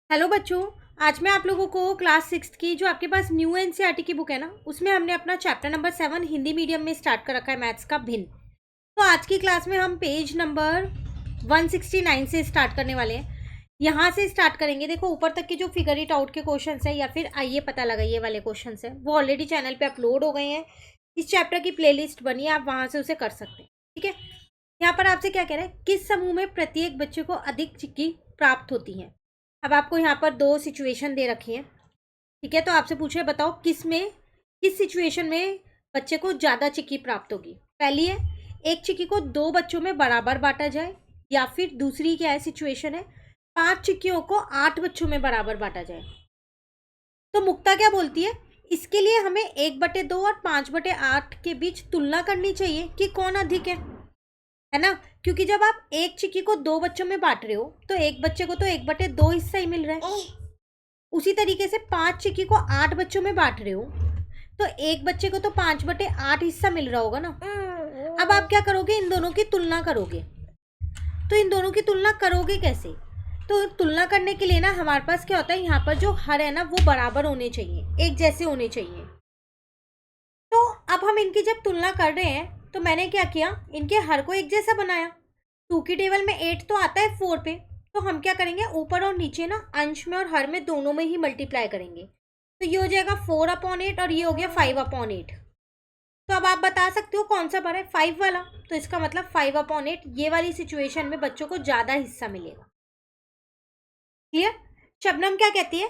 Hello बच्चों। आज मैं आप लोगों को क्लास 6 की जो आपके पास न्यू एनसीईआरटी की बुक है ना, उसमें हमने अपना चैप्टर नंबर 7 हिंदी मीडियम में स्टार्ट कर रखा है, मैथ्स का भिन्न। तो आज की क्लास में हम पेज नंबर 169 से स्टार्ट करने वाले हैं। यहाँ से स्टार्ट करेंगे। देखो ऊपर तक के जो फिगर इट आउट के क्वेश्चन है या फिर आइए पता लगाइए वाले क्वेश्चन है, वो ऑलरेडी चैनल पे अपलोड हो गए हैं। इस चैप्टर की प्लेलिस्ट बनी है, आप वहाँ से उसे कर सकते हैं। ठीक है, यहाँ पर आपसे क्या कह रहा है, किस समूह में प्रत्येक बच्चे को अधिक चिक्की प्राप्त होती है। अब आपको यहाँ पर दो सिचुएशन दे रखी है। ठीक है, तो आपसे पूछे बताओ किस सिचुएशन में बच्चे को ज़्यादा चिक्की प्राप्त होगी। पहली है, एक चिक्की को दो बच्चों में बराबर बांटा जाए, या फिर दूसरी क्या है सिचुएशन है, 5 चिक्कियों को 8 बच्चों में बराबर बांटा जाए। तो मुक्ता क्या बोलती है, इसके लिए हमें 1/2 और 5/8 के बीच तुलना करनी चाहिए कि कौन अधिक है ना। क्योंकि जब आप एक चिक्की को दो बच्चों में बांट रहे हो तो एक बच्चे को तो 1/2 हिस्सा ही मिल रहा है। उसी तरीके से 5 चिक्की को 8 बच्चों में बांट रहे हो तो एक बच्चे को तो 5/8 हिस्सा मिल रहा होगा ना। अब आप क्या करोगे, इन दोनों की तुलना करोगे। तो इन दोनों की तुलना करोगे कैसे, तो तुलना करने के लिए ना हमारे पास क्या होता है, यहाँ पर जो हर है ना वो बराबर होने चाहिए, एक जैसे होने चाहिए। तो अब हम इनकी जब तुलना कर रहे हैं तो मैंने क्या किया, इनके हर को एक जैसा बनाया। 2 की टेबल में 8 तो आता है 4 पे, तो हम क्या करेंगे, ऊपर और नीचे ना अंश में और हर में दोनों में ही मल्टीप्लाई करेंगे। तो ये हो जाएगा 4/8 और ये हो गया 5/8। तो अब आप बता सकते हो कौन सा बड़ा है, 5 वाला। तो इसका मतलब 5/8 ये वाली सिचुएशन में बच्चों को ज़्यादा हिस्सा मिलेगा। क्लियर। शबनम क्या कहती है,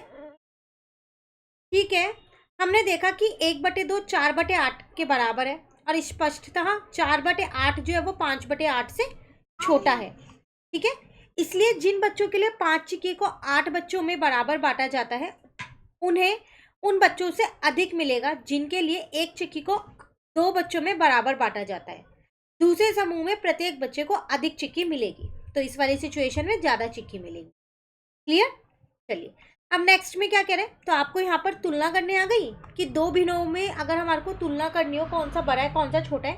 ठीक है, हमने देखा कि 1/2 4/8 के बराबर है और स्पष्टतः 4/8 जो है वो 5/8 से छोटा है। ठीक है, इसलिए जिन बच्चों के लिए 5 चिक्की को 8 बच्चों में बराबर बांटा जाता है उन्हें उन बच्चों से अधिक मिलेगा जिनके लिए एक चिक्की को 2 बच्चों में बराबर बांटा जाता है। दूसरे समूह में प्रत्येक बच्चे को अधिक चिक्की मिलेगी, तो इस वाली सिचुएशन में ज्यादा चिक्की मिलेगी। क्लियर। चलिए अब नेक्स्ट में क्या कह रहे हैं, तो आपको यहाँ पर तुलना करने आ गई कि दो भिन्नों में अगर हमारे को तुलना करनी हो कौन सा बड़ा है कौन सा छोटा है,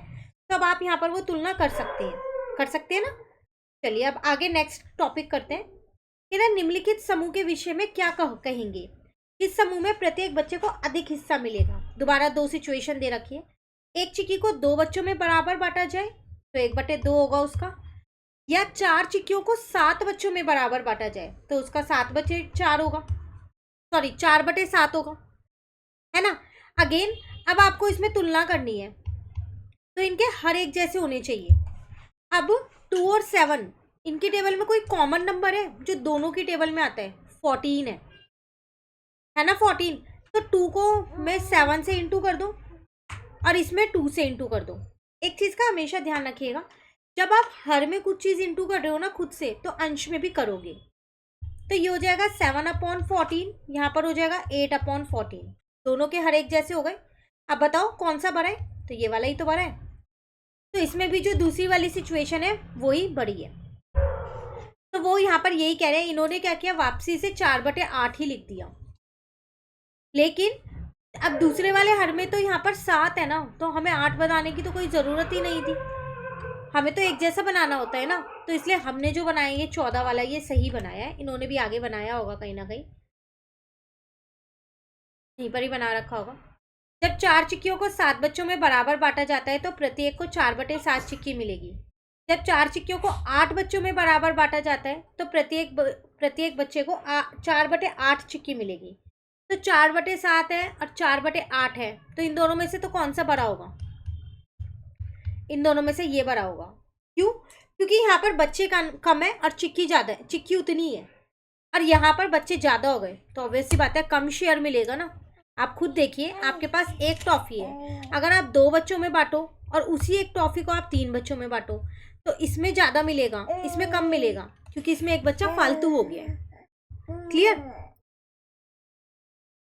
तो अब आप यहाँ पर वो तुलना कर सकते हैं ना। चलिए अब आगे नेक्स्ट टॉपिक करते हैं कि ना निम्नलिखित समूह के विषय में क्या कहेंगे। इस समूह में प्रत्येक बच्चे को अधिक हिस्सा मिलेगा। दोबारा दो सिचुएशन दे रखी है, एक चिक्की को 2 बच्चों में बराबर बांटा जाए तो 1/2 होगा उसका, या 4 चिक्कियों को 7 बच्चों में बराबर बांटा जाए तो उसका 7/4 होगा, सॉरी 4/7 होगा, है ना। अगेन अब आपको इसमें तुलना करनी है तो इनके हर एक जैसे होने चाहिए। अब 2 और 7 इनकी टेबल में कोई कॉमन नंबर है जो दोनों की टेबल में आता है, 14 है ना 14। तो 2 को मैं 7 से इंटू कर दूं और इसमें 2 से इंटू कर दो। एक चीज का हमेशा ध्यान रखिएगा, जब आप हर में कुछ चीज इंटू कर रहे हो ना खुद से, तो अंश में भी करोगे। तो ये हो जाएगा 7/14, यहाँ पर हो जाएगा 8/14, दोनों के हर एक जैसे हो गए। अब बताओ कौन सा बड़ा है, तो ये वाला ही तो बड़ा है। तो इसमें भी जो दूसरी वाली सिचुएशन है वही बड़ी है। तो वो यहाँ पर यही कह रहे हैं, इन्होंने क्या किया, वापसी से 4/8 ही लिख दिया। लेकिन अब दूसरे वाले हर में तो यहाँ पर 7 है ना, तो हमें 8 बनाने की तो कोई ज़रूरत ही नहीं थी, हमें तो एक जैसा बनाना होता है ना। तो इसलिए हमने जो बनाया ये 14 वाला ये सही बनाया है, इन्होंने भी आगे बनाया होगा कहीं ना कहीं, यहीं पर ही बना रखा होगा। जब 4 चिक्कियों को 7 बच्चों में बराबर बांटा जाता है तो प्रत्येक को 4/7 चिक्की मिलेगी। जब 4 चिक्कियों को 8 बच्चों में बराबर बांटा जाता है तो प्रत्येक बच्चे को 4/8 चिक्की मिलेगी। तो 4/7 है और 4/8 है, तो इन दोनों में से तो कौन सा बड़ा होगा, इन दोनों में से ये बड़ा होगा। क्यों, क्योंकि यहाँ पर बच्चे कम है और चिक्की ज़्यादा है, चिक्की उतनी है, और यहाँ पर बच्चे ज़्यादा हो गए तो ऑब्वियस सी बात है कम शेयर मिलेगा ना। आप खुद देखिए, आपके पास एक टॉफ़ी है, अगर आप 2 बच्चों में बांटो और उसी एक टॉफ़ी को आप 3 बच्चों में बांटो तो इसमें ज़्यादा मिलेगा, इसमें कम मिलेगा, क्योंकि इसमें एक बच्चा फालतू हो गया है। क्लियर।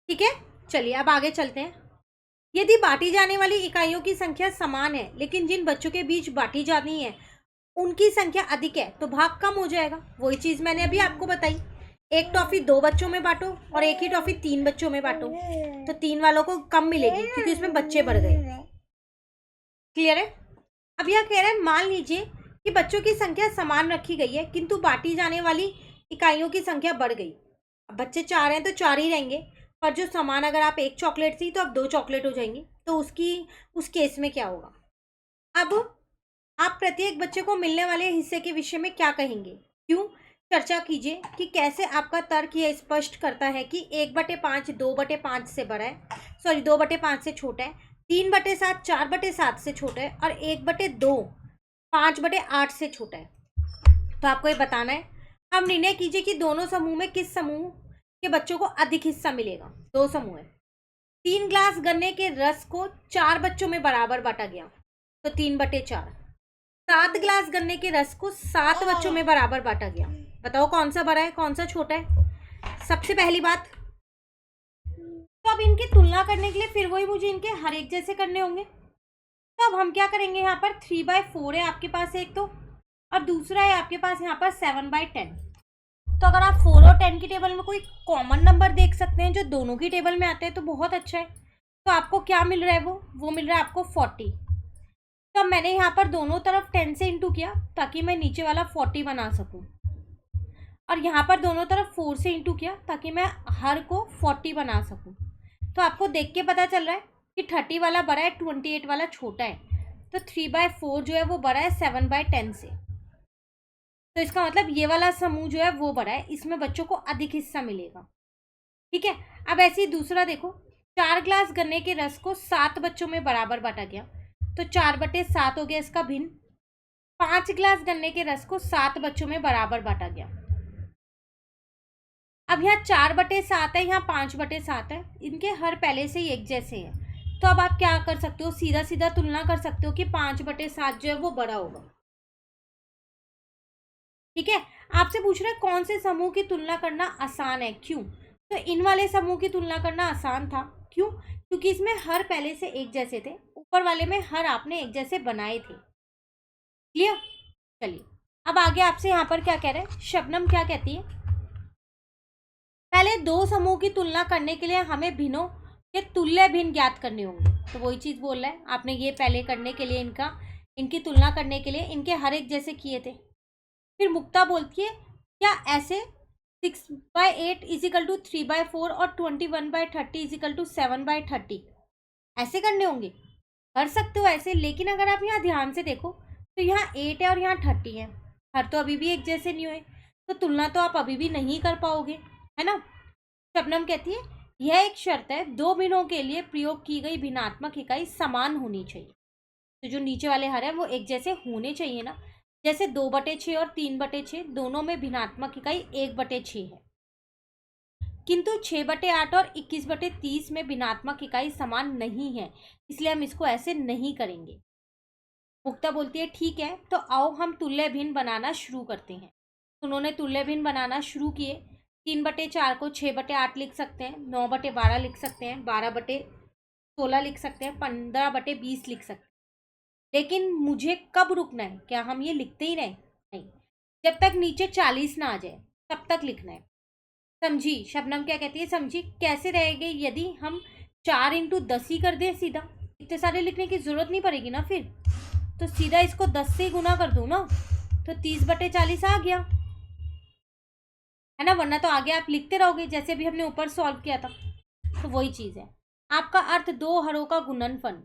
ठीक है, चलिए अब आगे चलते हैं। यदि बांटी जाने वाली इकाइयों की संख्या समान है लेकिन जिन बच्चों के बीच बांटी जानी है उनकी संख्या अधिक है तो भाग कम हो जाएगा। वही चीज़ मैंने अभी आपको बताई, एक टॉफ़ी 2 बच्चों में बांटो और एक ही टॉफ़ी 3 बच्चों में बांटो तो 3 वालों को कम मिलेगी क्योंकि उसमें बच्चे बढ़ गए। क्लियर है। अब यह कह रहे हैं, मान लीजिए कि बच्चों की संख्या समान रखी गई है किंतु बांटी जाने वाली इकाइयों की संख्या बढ़ गई। अब बच्चे 4 हैं तो 4 ही रहेंगे, पर जो सामान अगर आप 1 चॉकलेट थी तो अब 2 चॉकलेट हो जाएंगी, तो उस केस में क्या होगा? अब आप प्रत्येक बच्चे को मिलने वाले हिस्से के विषय में क्या कहेंगे, क्यों? चर्चा कीजिए कि कैसे आपका तर्क यह स्पष्ट करता है कि 1/5 2/5 से बड़ा है, सॉरी 2/5 से छोटा है, 3/7 4/7 से छोटा है, और 1/2 5/8 से छोटा है। तो आपको ये बताना है। अब निर्णय कीजिए कि दोनों समूह में किस समूह के बच्चों को अधिक हिस्सा मिलेगा। 2 समूह है। 3 ग्लास गन्ने के रस को 4 बच्चों में बराबर बांटा गया, तो 3/4। 7 ग्लास गन्ने के रस को 7 बच्चों में बराबर बांटा गया। बताओ कौन सा बड़ा है, कौन सा छोटा है? सबसे पहली बात, तो अब इनकी तुलना करने के लिए फिर वही मुझे इनके हर एक जैसे करने होंगे। तो अब हम क्या करेंगे, यहाँ पर 3/4 है आपके पास एक तो, और दूसरा है आपके पास यहाँ पर 7/10। तो अगर आप 4 और 10 की टेबल में कोई कॉमन नंबर देख सकते हैं जो दोनों की टेबल में आते हैं तो बहुत अच्छा है। तो आपको क्या मिल रहा है, वो मिल रहा है आपको 40। तो अब मैंने यहाँ पर दोनों तरफ 10 से इंटू किया ताकि मैं नीचे वाला 40 बना सकूँ, और यहाँ पर दोनों तरफ 4 से इंटू किया ताकि मैं हर को 40 बना सकूँ। तो आपको देख के पता चल रहा है कि 30 वाला बड़ा है, 28 वाला छोटा है। तो 3/4 जो है वो बड़ा है 7/10 से। तो इसका मतलब ये वाला समूह जो है वो बड़ा है, इसमें बच्चों को अधिक हिस्सा मिलेगा। ठीक है। अब ऐसे ही दूसरा देखो, 4 ग्लास गन्ने के रस को 7 बच्चों में बराबर बांटा गया, तो 4/7 हो गया इसका भिन्न। 5 ग्लास गन्ने के रस को 7 बच्चों में बराबर बांटा गया। अब यहाँ 4/7 है, यहाँ 5/7 है, इनके हर पहले से ही एक जैसे हैं। तो अब आप क्या कर सकते हो, सीधा सीधा तुलना कर सकते हो कि 5/7 जो है वो बड़ा होगा। ठीक है। आपसे पूछ रहा है कौन से समूह की तुलना करना आसान है, क्यों? तो इन वाले समूह की तुलना करना आसान था, क्यों? क्योंकि इसमें हर पहले से एक जैसे थे, ऊपर वाले में हर आपने एक जैसे बनाए थे। क्लियर? चलिए अब आगे आपसे यहाँ पर क्या कह रहे हैं, शबनम क्या कहती है, पहले 2 समूह की तुलना करने के लिए हमें भिन्नों के तुल्य भिन्न ज्ञात करने होंगे। तो वही चीज बोल रहा है, आपने ये पहले करने के लिए इनकी तुलना करने के लिए इनके हर एक जैसे किए थे। फिर मुक्ता बोलती है क्या ऐसे 6/8 = 3/4 और 21/30 = 7/30 ऐसे करने होंगे? कर सकते हो ऐसे, लेकिन अगर आप यहाँ ध्यान से देखो तो यहाँ 8 है और यहाँ 30 है, हर तो अभी भी एक जैसे नहीं हुए, तो तुलना तो आप अभी भी नहीं कर पाओगे, है ना? शबनम कहती है यह एक शर्त है, 2 भिन्नों के लिए प्रयोग की गई भिन्नात्मक इकाई समान होनी चाहिए। तो जो नीचे वाले हर है वो एक जैसे होने चाहिए ना, जैसे 2/6 और 3/6 दोनों में भिन्नात्मक इकाई 1/6 है, किंतु 6/8 और 21/30 में भिन्नात्मक इकाई समान नहीं है, इसलिए हम इसको ऐसे नहीं करेंगे। मुक्ता बोलती है ठीक है, तो आओ हम तुल्य भिन्न बनाना शुरू करते हैं। उन्होंने तुल्य भिन्न बनाना शुरू किए। 3/4 को 6/8 लिख सकते हैं, 9/12 लिख सकते हैं, 12/16 लिख सकते हैं, 15/20 लिख सकते हैं। लेकिन मुझे कब रुकना है, क्या हम ये लिखते ही रहें? नहीं, जब तक नीचे 40 ना आ जाए तब तक लिखना है। समझी? शबनम क्या कहती है, समझी कैसे रहेगी यदि हम 4 × 10 ही कर दें सीधा, इतने सारे लिखने की जरूरत नहीं पड़ेगी ना फिर, तो सीधा इसको 10 से गुना कर दूं ना, तो 30/40 आ गया, है ना? वरना तो आगे आप लिखते रहोगे जैसे अभी हमने ऊपर सॉल्व किया था। तो वही चीज है। आपका अर्थ 2 हरों का गुणनफल।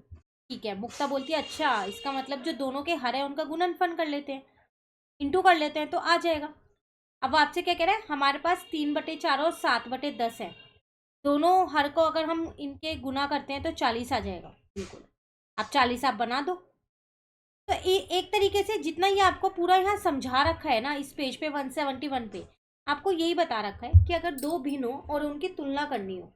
ठीक है। मुक्ता बोलती है अच्छा, इसका मतलब जो दोनों के हर है उनका गुणनफल कर लेते हैं, इंटू कर लेते हैं तो आ जाएगा। अब आपसे क्या कह रहा है, हमारे पास 3/4 और 7/10 है, दोनों हर को अगर हम इनके गुना करते हैं तो 40 आ जाएगा। बिल्कुल, आप 40 आप बना दो। तो एक तरीके से जितना ये आपको पूरा यहाँ समझा रखा है ना इस पेज पे 171 पे, आपको यही बता रखा है कि अगर 2 भिन्न हो और उनकी तुलना करनी हो,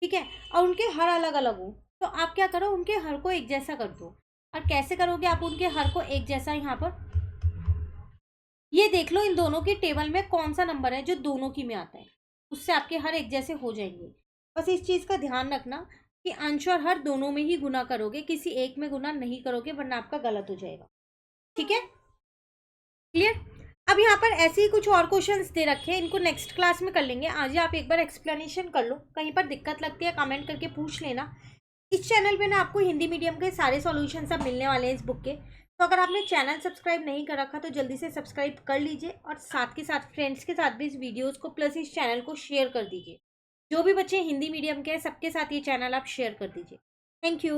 ठीक है, और उनके हर अलग अलग हो, तो आप क्या करो, उनके हर को एक जैसा कर दो। और कैसे करोगे आप उनके हर को एक जैसा? यहाँ पर ये देख लो इन दोनों की टेबल में कौन सा नंबर है जो दोनों की में आता है, उससे आपके हर एक जैसे हो जाएंगे। बस इस चीज़ का ध्यान रखना कि अंश और हर दोनों में ही गुना करोगे, किसी एक में गुना नहीं करोगे, वरना आपका गलत हो जाएगा। ठीक है, क्लियर? अब यहाँ पर ऐसे ही कुछ और क्वेश्चंस दे रखे हैं, इनको नेक्स्ट क्लास में कर लेंगे। आज आप एक बार एक्सप्लेनेशन कर लो, कहीं पर दिक्कत लगती है कमेंट करके पूछ लेना। इस चैनल पे ना आपको हिंदी मीडियम के सारे सॉल्यूशन सब मिलने वाले हैं इस बुक के, तो अगर आपने चैनल सब्सक्राइब नहीं कर रखा तो जल्दी से सब्सक्राइब कर लीजिए और साथ के साथ फ्रेंड्स के साथ भी इस वीडियोस को प्लस इस चैनल को शेयर कर दीजिए। जो भी बच्चे हिंदी मीडियम के हैं सबके साथ ये चैनल आप शेयर कर दीजिए। Thank you.